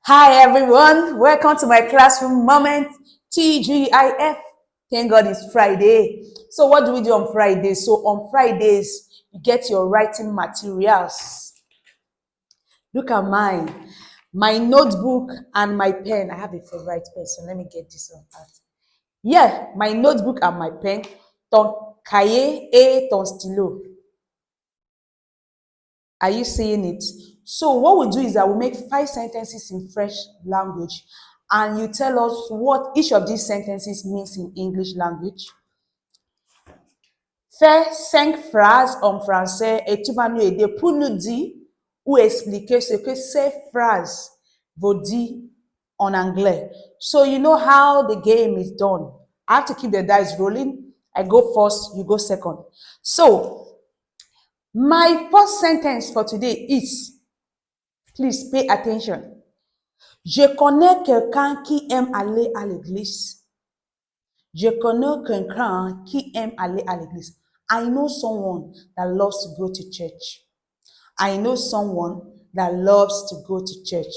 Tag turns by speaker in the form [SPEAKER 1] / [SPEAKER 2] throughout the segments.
[SPEAKER 1] Hi everyone, welcome to my classroom moment. TGIF. Thank God it's Friday. So what do we do on Fridays? So on Fridays, you get your writing materials. Look at mine. My notebook and my pen. I have a favorite pen, so let me get this one out. Yeah, my notebook and my pen. Ton cahier et ton stylo. Are you seeing it? So what we do is that we make 5 sentences in French language and you tell us what each of these sentences means in English language. Fais 5 phrases en français et tu vas nous aider pour nous dire ou expliquer ce que ces phrases veulent dire en anglais. So you know how the game is done. I have to keep the dice rolling. I go first, you go second. So my first sentence for today is, please pay attention. Je connais quelqu'un qui aime aller à l'église. Je connais quelqu'un qui aime aller à l'église. I know someone that loves to go to church. I know someone that loves to go to church.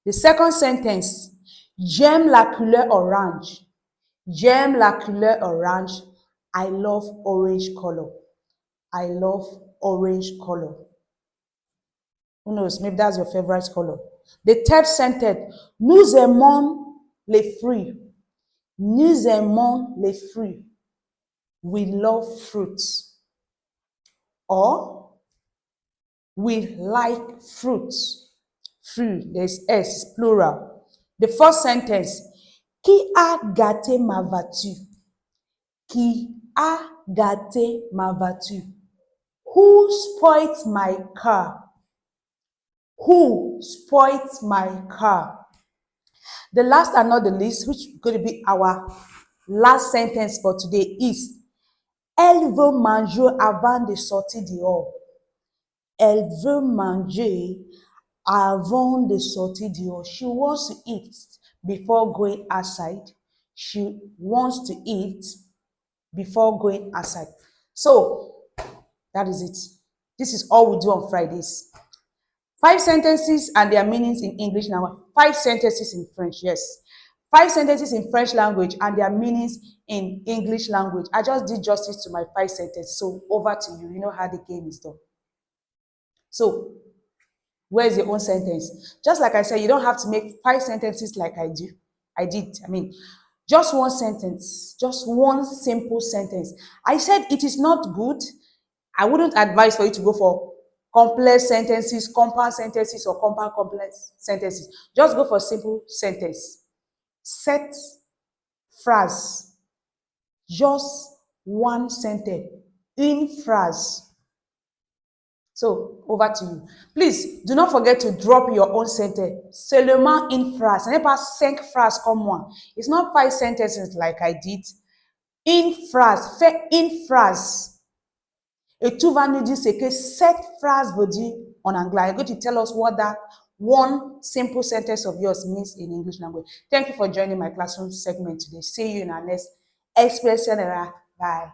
[SPEAKER 1] The second sentence, j'aime la couleur orange. J'aime la couleur orange. I love orange color. I love orange color. Who knows? Maybe that's your favorite color. The third sentence, nous aimons les fruits. Nous aimons les fruits. We love fruits. Or, we like fruits. Fruit, there's S, plural. The first sentence, qui a gâté ma voiture? Qui a gâté ma voiture? Who spoiled my car? Who spoiled my car? The last and not the least, which is going to be our last sentence for today, is elle veut manger avant de sortir dehors. Elle veut manger avant de sortir dehors. She wants to eat before going outside. She wants to eat before going outside. So, that is it. This is all we do on Fridays. 5 sentences and their meanings in English now. 5 sentences in French, yes. 5 sentences in French language and their meanings in English language. I just did justice to my 5 sentences. So over to you. You know how the game is done. So, where's your own sentence? Just like I said, you don't have to make 5 sentences like I did. Just one sentence. Just one simple sentence. I said it is not good. I wouldn't advise for you to go for complex sentences, compound sentences, or compound complex sentences. Just go for simple sentence. Set phrase. Just one sentence. Une phrase. So, over to you. Please, do not forget to drop your own sentence. Seulement une phrase. Ce n'est pas 5 phrases comme moi. It's not 5 sentences like I did. Une phrase. Fais une phrase. Et tu vas nous dire ce que cette phrase veut dire en anglais. You're going to tell us what that one simple sentence of yours means in English language. Thank you for joining my classroom segment today. See you in our next expression era. Bye.